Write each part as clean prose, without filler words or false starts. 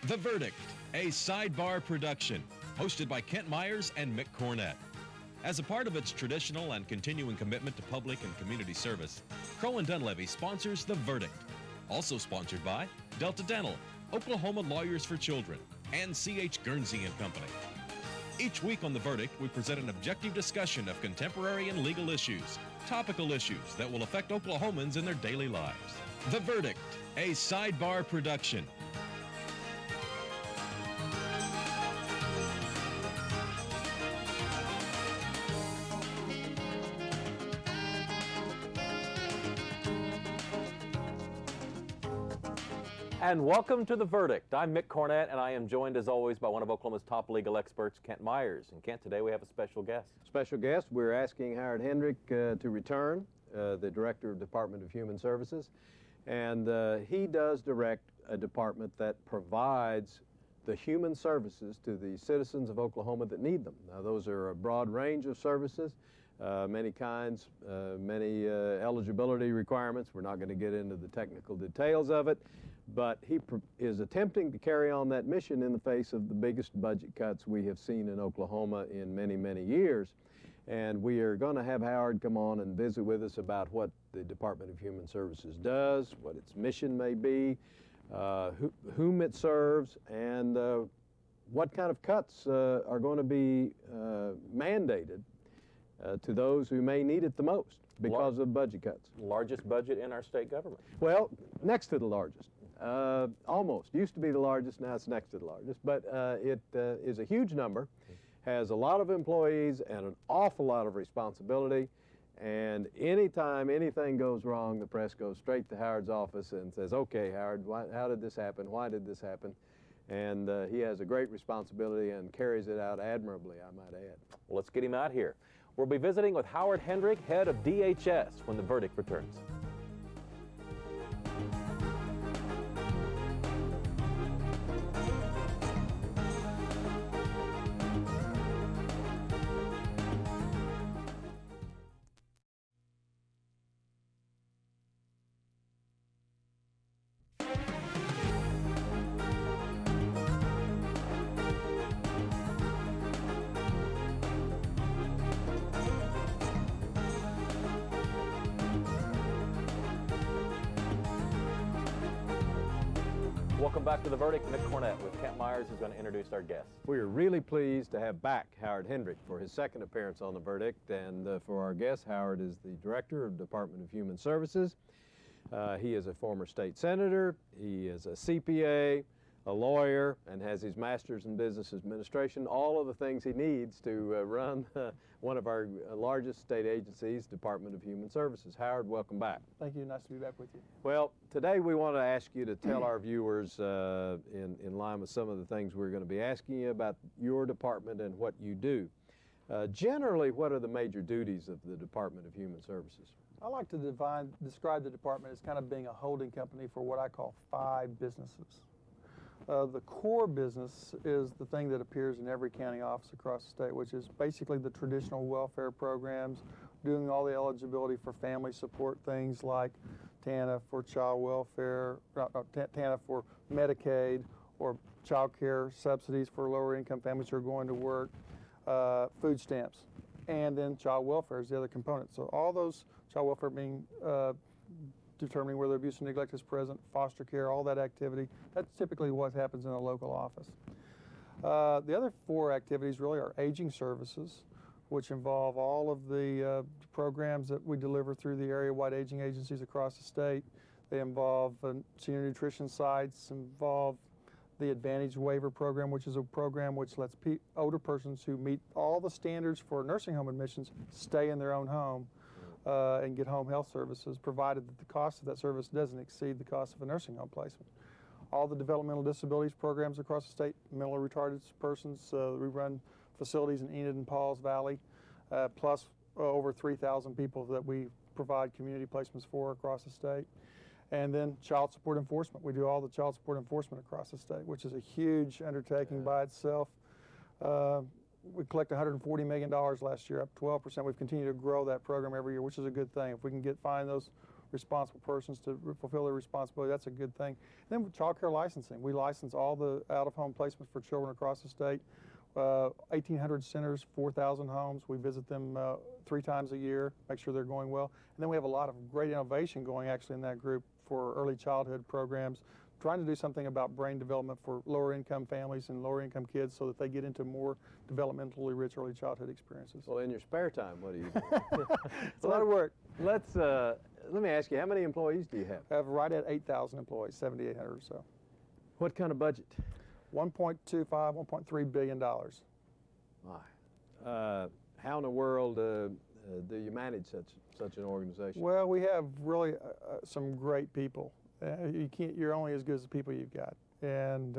The Verdict, a Sidebar production, hosted by Kent Myers and Mick Cornett. As a part of its traditional and continuing commitment to public and community service, Crow and Dunleavy sponsors The Verdict. Also sponsored by Delta Dental, Oklahoma Lawyers for Children, and C.H. Guernsey and Company. Each week on The Verdict, we present an objective discussion of contemporary and legal issues, topical issues that will affect Oklahomans in their daily lives. The Verdict, a Sidebar production. And welcome to The Verdict. I'm Mick Cornett, and I am joined as always by one of Oklahoma's top legal experts, Kent Myers. And Kent, today we have a special guest. Special guest, we're asking Howard Hendrick to return, the Director of Department of Human Services. And he does direct a department that provides the human services to the citizens of Oklahoma that need them. Now, those are a broad range of services, many kinds, many eligibility requirements. We're not going to get into the technical details of it. But he is attempting to carry on that mission in the face of the biggest budget cuts we have seen in Oklahoma in many, many years. And we are going to have Howard come on and visit with us about what the Department of Human Services does, what its mission may be, whom it serves, and what kind of cuts are going to be mandated to those who may need it the most because of budget cuts. Largest budget in our state government. Well, next to the largest. Almost. Used to be the largest, now it's next to the largest. But it is a huge number, has a lot of employees and an awful lot of responsibility. And anytime anything goes wrong, the press goes straight to Howard's office and says, okay, Howard, how did this happen? Why did this happen? And he has a great responsibility and carries it out admirably, I might add. Well, let's get him out here. We'll be visiting with Howard Hendrick, head of DHS, when The Verdict returns. Welcome back to The Verdict. Mick Cornett with Kent Myers, who's going to introduce our guest. We are really pleased to have back Howard Hendrick for his second appearance on The Verdict. And for our guest, Howard is the Director of Department of Human Services. He is a former state senator. He is a CPA, a lawyer, and has his master's in business administration, all of the things he needs to run one of our largest state agencies, Department of Human Services. Howard, welcome back. Thank you. Nice to be back with you. Well, today we want to ask you to tell our viewers, in line with some of the things we're going to be asking you about your department and what you do. Generally, what are the major duties of the Department of Human Services? I like to describe the department as kind of being a holding company for what I call 5 businesses. The core business is the thing that appears in every county office across the state, which is basically the traditional welfare programs, doing all the eligibility for family support things like TANF for child welfare, TANF for Medicaid, or child care subsidies for lower income families who are going to work, food stamps, and then child welfare is the other component. So all those child welfare being determining whether abuse and neglect is present, foster care, all that activity. That's typically what happens in a local office. The other 4 activities really are aging services, which involve all of the programs that we deliver through the area-wide aging agencies across the state. They involve senior nutrition sites, involve the Advantage Waiver Program, which is a program which lets older persons who meet all the standards for nursing home admissions stay in their own home and get home health services, provided that the cost of that service doesn't exceed the cost of a nursing home placement. All the developmental disabilities programs across the state, mentally retarded persons, we run facilities in Enid and Pauls Valley, plus over 3,000 people that we provide community placements for across the state. And then child support enforcement. We do all the child support enforcement across the state, which is a huge undertaking by itself. We collected $140 million last year, up 12%. We've continued to grow that program every year, which is a good thing. If we can find those responsible persons to fulfill their responsibility. That's a good thing. And then with child care licensing, we license all the out-of-home placements for children across the state. 1,800 centers, 4,000 homes. We visit them 3 times a year, make sure they're going well. And then we have a lot of great innovation going actually in that group for early childhood programs, trying to do something about brain development for lower income families and lower income kids so that they get into more developmentally rich early childhood experiences. Well, in your spare time, what do you do? It's a lot of work. Let me ask you, how many employees do you have? I have right at 8,000 employees, 7,800 or so. What kind of budget? $1.25, $1.3 billion. My. How in the world do you manage such an organization? Well, we have really some great people. You're only as good as the people you've got. And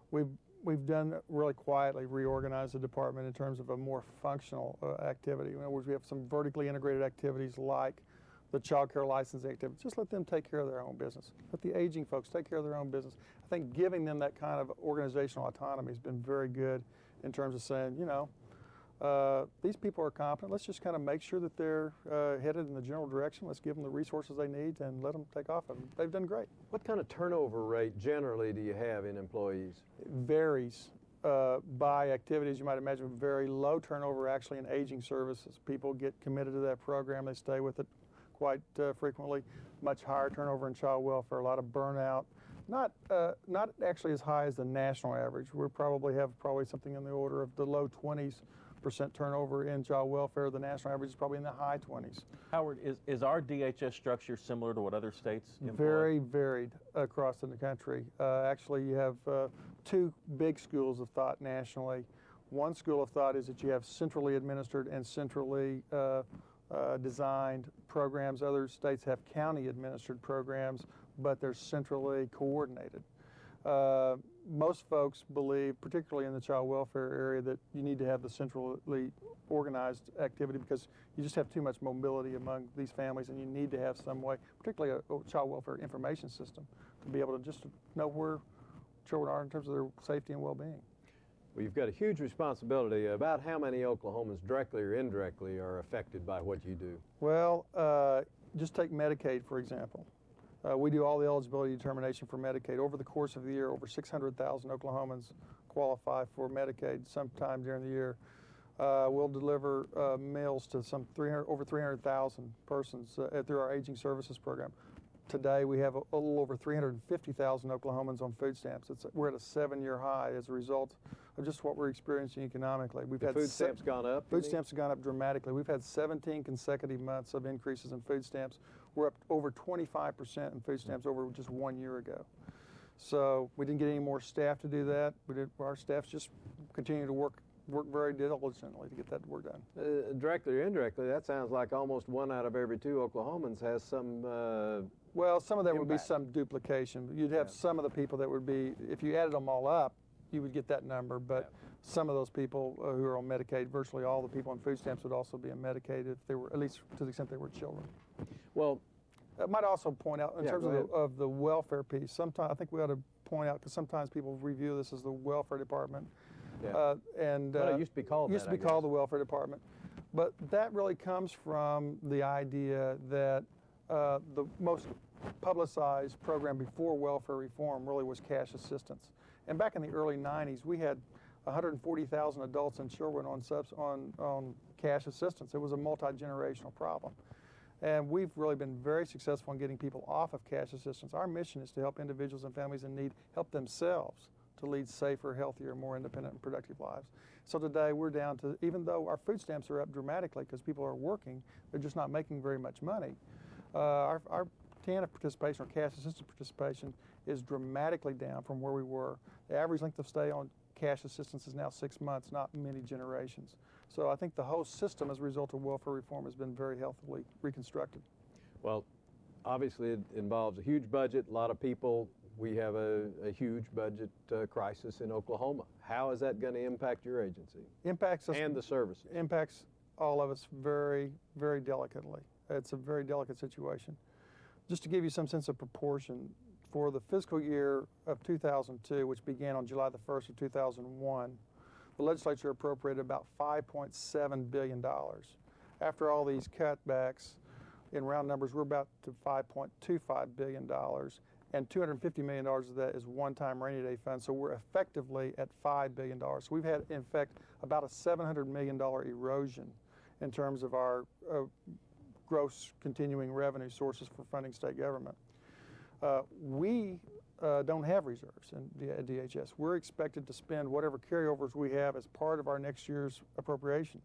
we've done really quietly reorganize the department in terms of a more functional activity. In other words, we have some vertically integrated activities like the child care licensing activity. Just let them take care of their own business. Let the aging folks take care of their own business. I think giving them that kind of organizational autonomy has been very good in terms of saying, you know, these people are competent. Let's just kind of make sure that they're headed in the general direction. Let's give them the resources they need and let them take off. And they've done great. What kind of turnover rate generally do you have in employees? It varies by activities. You might imagine very low turnover actually in aging services. People get committed to that program. They stay with it quite frequently. Much higher turnover in child welfare, a lot of burnout. Not actually as high as the national average. We have something in the order of the low 20% turnover in child welfare. The national average is probably in the high 20s. Howard, is our DHS structure similar to what other states employ? Very varied across the country. Actually, you have 2 big schools of thought nationally. One school of thought is that you have centrally administered and centrally designed programs. Other states have county administered programs, but they're centrally coordinated. Most folks believe, particularly in the child welfare area, that you need to have the centrally organized activity because you just have too much mobility among these families, and you need to have some way, particularly a child welfare information system, to be able to just know where children are in terms of their safety and well-being. Well, you've got a huge responsibility. About how many Oklahomans directly or indirectly are affected by what you do? Well, just take Medicaid, for example. We do all the eligibility determination for Medicaid. Over the course of the year, over 600,000 Oklahomans qualify for Medicaid sometime during the year. We'll deliver meals to over 300,000 persons through our aging services program. Today, we have a little over 350,000 Oklahomans on food stamps. We're at a 7-year high as a result of just what we're experiencing economically. Food stamps gone up? Food stamps have gone up dramatically. We've had 17 consecutive months of increases in food stamps. We're up over 25% in food stamps over just 1 year ago. So we didn't get any more staff to do that. Our staff's just continue to work very diligently to get that work done. Directly or indirectly, that sounds like almost 1 out of every 2 Oklahomans has some well, some of that impact. would be some duplication. You'd have some of the people that would be, if you added them all up, you would get that number, but some of those people who are on Medicaid, virtually all the people on food stamps would also be on Medicaid if they were, at least to the extent they were children. Well, I might also point out, in terms of the welfare piece, sometimes I think we ought to point out, because sometimes people review this as the welfare department. well, it used to be called the welfare department. But that really comes from the idea that the most publicized program before welfare reform really was cash assistance. And back in the early 90s, we had 140,000 adults and children on cash assistance. It was a multi-generational problem. And we've really been very successful in getting people off of cash assistance. Our mission is to help individuals and families in need help themselves to lead safer, healthier, more independent and productive lives. So today we're down to, even though our food stamps are up dramatically because people are working, they're just not making very much money. Our TANF participation, or cash assistance participation, is dramatically down from where we were. The average length of stay on cash assistance is now 6 months, not many generations. So I think the whole system, as a result of welfare reform, has been very healthily reconstructed. Well, obviously it involves a huge budget, a lot of people. We have a huge budget crisis in Oklahoma. How is that going to impact your agency? Impacts us, and the services? Impacts all of us very, very delicately. It's a very delicate situation. Just to give you some sense of proportion, for the fiscal year of 2002, which began on July the 1st of 2001, the legislature appropriated about $5.7 billion. After all these cutbacks, in round numbers, we're about to $5.25 billion, and $250 million of that is one-time rainy day fund. So we're effectively at $5 billion. So we've had, in fact, about a $700 million erosion in terms of our gross continuing revenue sources for funding state government. We don't have reserves at DHS. We're expected to spend whatever carryovers we have as part of our next year's appropriation.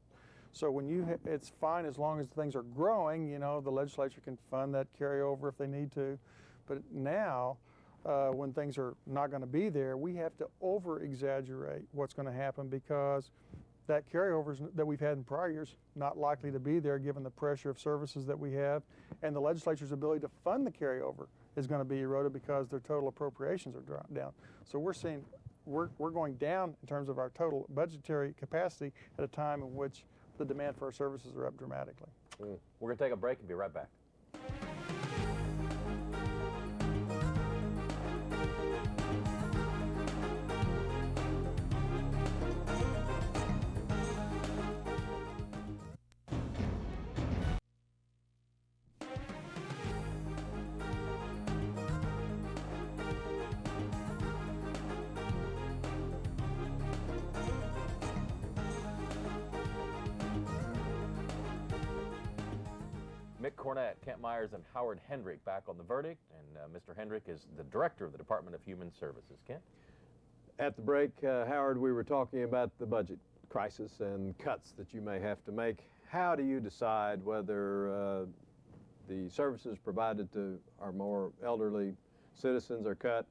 So when it's fine as long as things are growing, you know, the legislature can fund that carryover if they need to. But now, when things are not going to be there, we have to over-exaggerate what's going to happen because that carryovers that we've had in prior years not likely to be there given the pressure of services that we have, and the legislature's ability to fund the carryover is going to be eroded because their total appropriations are down. So we're seeing we're going down in terms of our total budgetary capacity at a time in which the demand for our services are up dramatically. We're going to take a break and be right back. Mick Cornett, Kent Myers, and Howard Hendrick back on the verdict, and Mr. Hendrick is the director of the Department of Human Services. Kent? At the break, Howard, we were talking about the budget crisis and cuts that you may have to make. How do you decide whether the services provided to our more elderly citizens are cut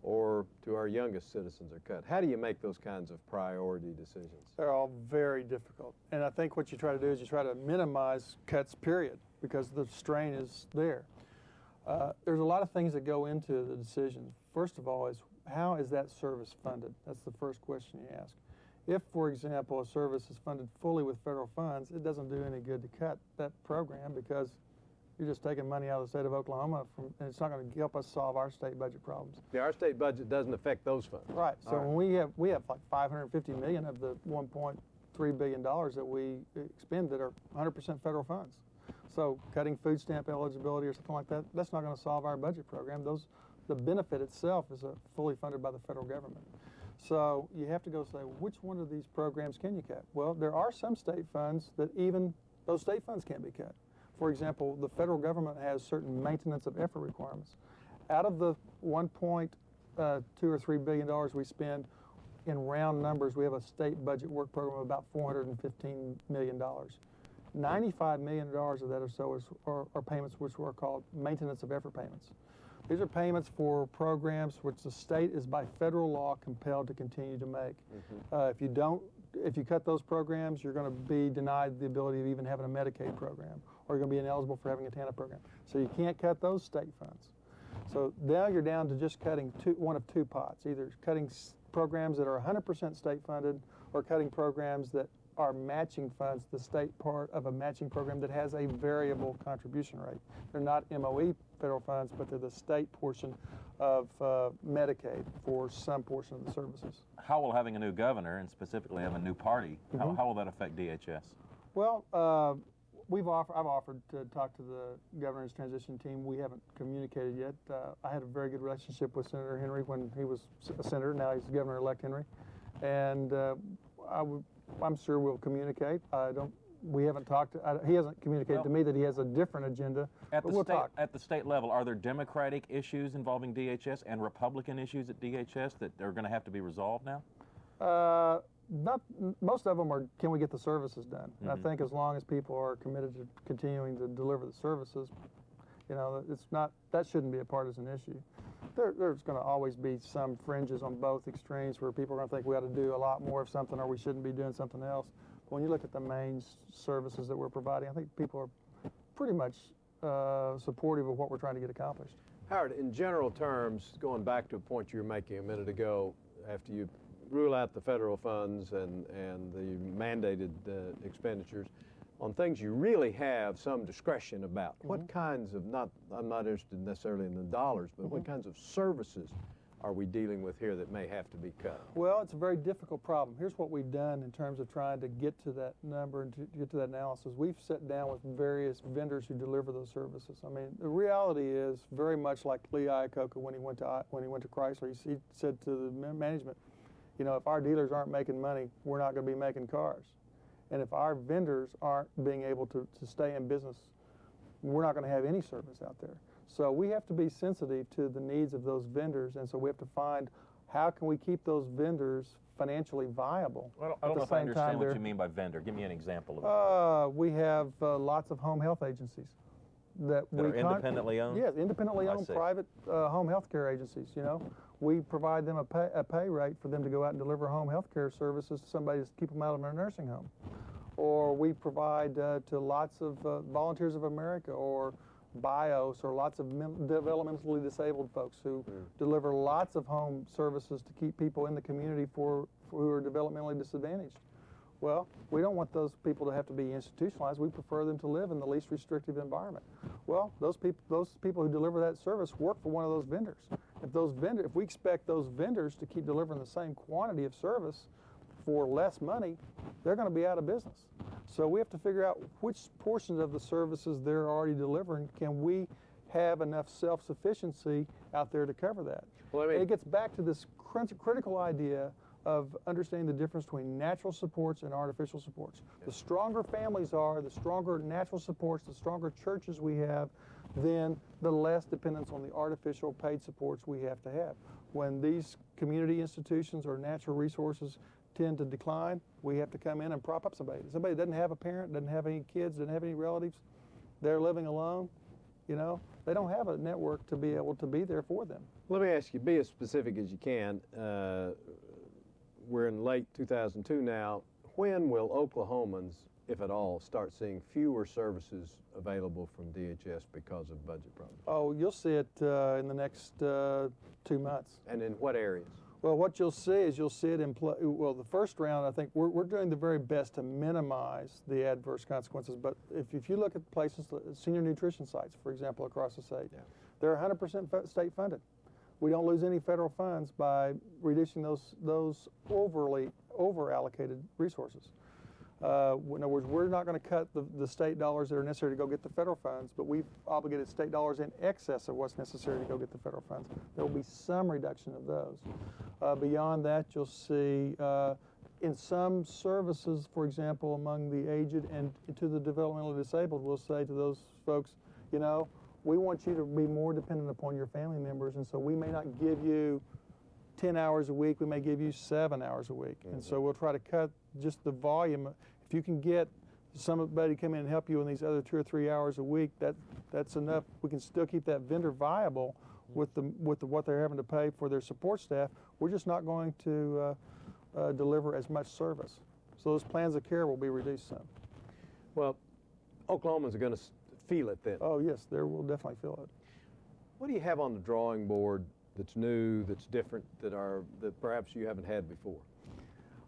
or to our youngest citizens are cut? How do you make those kinds of priority decisions? They're all very difficult. And I think what you try to do is you try to minimize cuts, period, because the strain is there. There's a lot of things that go into the decision. First of all is, how is that service funded? That's the first question you ask. If, for example, a service is funded fully with federal funds, it doesn't do any good to cut that program because you're just taking money out of the state of Oklahoma, and it's not going to help us solve our state budget problems. Yeah, our state budget doesn't affect those funds. Right. So when we have like $550 million of the $1.3 billion that we expend that are 100% federal funds. So cutting food stamp eligibility or something like that, that's not going to solve our budget program. The benefit itself is fully funded by the federal government. So you have to go say, which one of these programs can you cut? Well, there are some state funds that even those state funds can't be cut. For example, the federal government has certain maintenance of effort requirements. Out of the $1.2 or $3 billion we spend, in round numbers, we have a state budget work program of about $415 million. $95 million of that or so are payments which are called maintenance of effort payments. These are payments for programs which the state is by federal law compelled to continue to make. If you cut those programs, you're going to be denied the ability of even having a Medicaid program, or you're going to be ineligible for having a TANF program. So you can't cut those state funds. So now you're down to just cutting one of two pots, either cutting programs that are 100% state funded or cutting programs that are matching funds, the state part of a matching program that has a variable contribution rate. They're not MOE federal funds, but they're the state portion of Medicaid for some portion of the services. How will having a new governor, and specifically having a new party, how will that affect DHS? Well, I've offered to talk to the governor's transition team. We haven't communicated yet. I had a very good relationship with Senator Hendrick when he was a senator. Now he's Governor-elect Hendrick, and I'm sure we'll communicate. We haven't talked. He hasn't communicated to me that he has a different agenda. At the state level, are there Democratic issues involving DHS and Republican issues at DHS that are going to have to be resolved now? Not most of them are. Can we get the services done? And I think as long as people are committed to continuing to deliver the services, you know, it's not. That shouldn't be a partisan issue. There's going to always be some fringes on both extremes where people are going to think we ought to do a lot more of something or we shouldn't be doing something else. But when you look at the main services that we're providing, I think people are pretty much supportive of what we're trying to get accomplished. Howard, in general terms, going back to a point you were making a minute ago, after you rule out the federal funds and the mandated expenditures, on things you really have some discretion about, what kinds of, I'm not interested necessarily in the dollars, but what kinds of services are we dealing with here that may have to be cut? Well, it's a very difficult problem. Here's what we've done in terms of trying to get to that number and to get to that analysis. We've sat down with various vendors who deliver those services. I mean, the reality is very much like Lee Iacocca when he went to Chrysler. He said to the management, you know, if our dealers aren't making money, we're not going to be making cars. And if our vendors aren't being able to stay in business, we're not going to have any service out there. So we have to be sensitive to the needs of those vendors, and so we have to find how can we keep those vendors financially viable. I don't know if I understand what you mean by vendor. Give me an example of it. We have lots of home health agencies that are independently owned? Yes, independently owned private home health care agencies. You know, we provide them a pay rate for them to go out and deliver home health care services to somebody to keep them out of their nursing home. Or we provide to lots of Volunteers of America or BIOS or lots of developmentally disabled folks who deliver lots of home services to keep people in the community who are developmentally disadvantaged. Well, we don't want those people to have to be institutionalized. We prefer them to live in the least restrictive environment. Well, those people who deliver that service work for one of those vendors. If we expect those vendors to keep delivering the same quantity of service for less money, they're going to be out of business. So we have to figure out which portions of the services they're already delivering can we have enough self-sufficiency out there to cover that. Well, I mean, it gets back to this critical idea of understanding the difference between natural supports and artificial supports. The stronger families are, the stronger natural supports, the stronger churches we have, then the less dependence on the artificial paid supports we have to have. When these community institutions or natural resources tend to decline, we have to come in and prop up somebody. Somebody doesn't have a parent, doesn't have any kids, doesn't have any relatives, they're living alone, you know, they don't have a network to be able to be there for them. Let me ask you, be as specific as you can. We're in late 2002 now. When will Oklahomans, if at all, start seeing fewer services available from DHS because of budget problems? Oh, you'll see it in the next 2 months. And in what areas? Well, what you'll see is the first round, I think we're doing the very best to minimize the adverse consequences. But if you look at places, senior nutrition sites, for example, across the state, they're 100% state funded. We don't lose any federal funds by reducing those over allocated resources. In other words, we're not going to cut the state dollars that are necessary to go get the federal funds, but we've obligated state dollars in excess of what's necessary to go get the federal funds. There will be some reduction of those. Beyond that, you'll see in some services, for example, among the aged and to the developmentally disabled, we'll say to those folks, you know, we want you to be more dependent upon your family members, and so we may not give you 10 hours a week, we may give you 7 hours a week. And so we'll try to cut just the volume. If you can get somebody to come in and help you in these other 2 or 3 hours a week, that's enough. We can still keep that vendor viable with what they're having to pay for their support staff. We're just not going to deliver as much service. So those plans of care will be reduced some. Well, Oklahomans are going to feel it then. Oh yes, they will definitely feel it. What do you have on the drawing board that's new, that's different, that perhaps you haven't had before?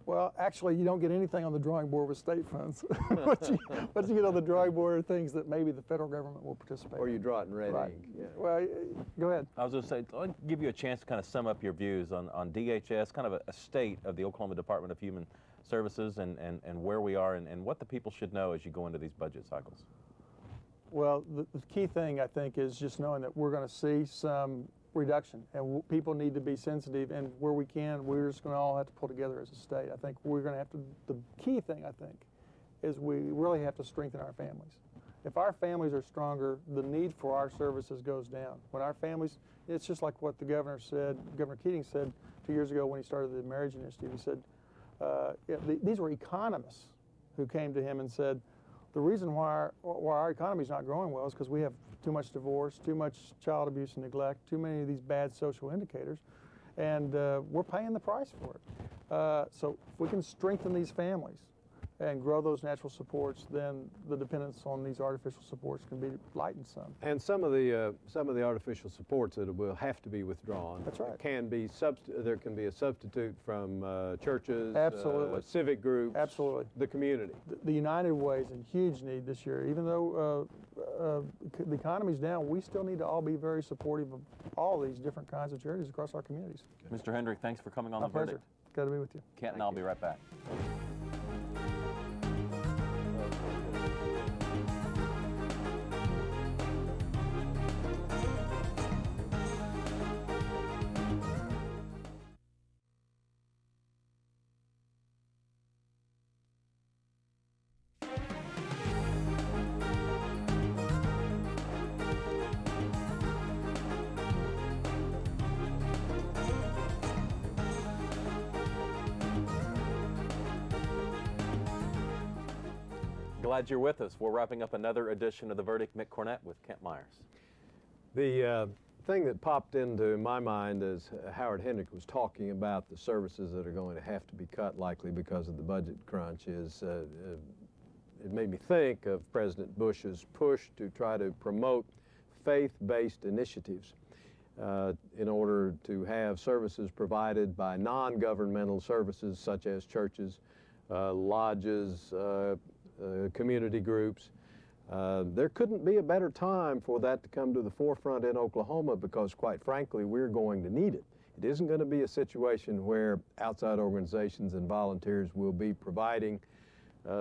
Well, actually, you don't get anything on the drawing board with state funds. what you get on the drawing board are things that maybe the federal government will participate or you draw it in red right. ink. Yeah. Well, go ahead. I was going to say, I'll give you a chance to kind of sum up your views on DHS, kind of a state of the Oklahoma Department of Human Services and where we are and what the people should know as you go into these budget cycles. Well, the key thing, I think, is just knowing that we're going to see some reduction, and people need to be sensitive, and where we can, we're just going to all have to pull together as a state. I think we're going to have to, the key thing, I think, is we really have to strengthen our families. If our families are stronger, the need for our services goes down. When our families, it's just like what the governor said, Governor Keating said 2 years ago when he started the marriage initiative. He said, these were economists who came to him and said, the reason why our economy is not growing well is because we have too much divorce, too much child abuse and neglect, too many of these bad social indicators, and we're paying the price for it. So if we can strengthen these families, and grow those natural supports, then the dependence on these artificial supports can be lightened some. And some of the artificial supports that will have to be withdrawn. That's right. There can be a substitute from churches, Absolutely. civic groups, Absolutely. the community. The United Way is in huge need this year. Even though the economy's down, we still need to all be very supportive of all these different kinds of charities across our communities. Mr. Hendrick, thanks for coming on My The pleasure. Verdict. Glad to be with you. Kent and I'll be right back. Glad you're with us. We're wrapping up another edition of The Verdict. Mick Cornett with Kent Myers. The thing that popped into my mind as Howard Hendrick was talking about the services that are going to have to be cut likely because of the budget crunch is it made me think of President Bush's push to try to promote faith-based initiatives in order to have services provided by non-governmental services such as churches, lodges, community groups. There couldn't be a better time for that to come to the forefront in Oklahoma because, quite frankly, we're going to need it. It isn't going to be a situation where outside organizations and volunteers will be providing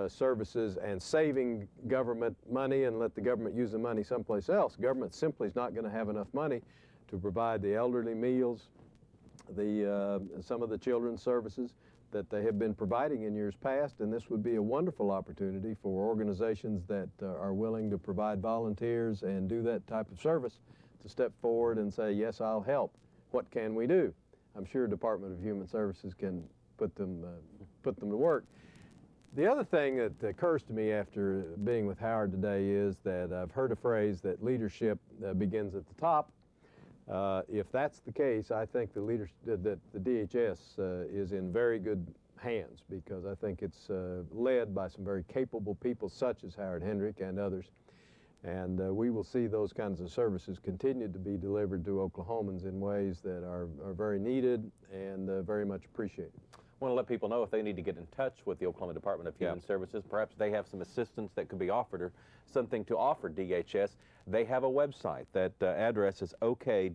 services and saving government money and let the government use the money someplace else. Government simply is not going to have enough money to provide the elderly meals, some of the children's services that they have been providing in years past, and this would be a wonderful opportunity for organizations that are willing to provide volunteers and do that type of service to step forward and say, yes, I'll help. What can we do? I'm sure Department of Human Services can put them to work. The other thing that occurs to me after being with Howard today is that I've heard a phrase that leadership begins at the top. If that's the case, I think that the DHS is in very good hands because I think it's led by some very capable people such as Howard Hendrick and others. And we will see those kinds of services continue to be delivered to Oklahomans in ways that are very needed and very much appreciated. I want to let people know if they need to get in touch with the Oklahoma Department of Human Services, perhaps they have some assistance that could be offered or something to offer DHS. They have a website. That address is okdhs.org,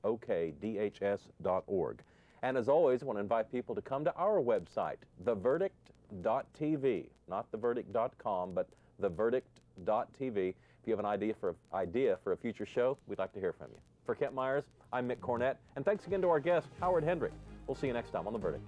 okdhs.org. And as always, I want to invite people to come to our website, theverdict.tv, not theverdict.com, but theverdict.tv. If you have an idea for a future show, we'd like to hear from you. For Kent Myers, I'm Mick Cornett, and thanks again to our guest, Howard Hendrick. We'll see you next time on The Verdict.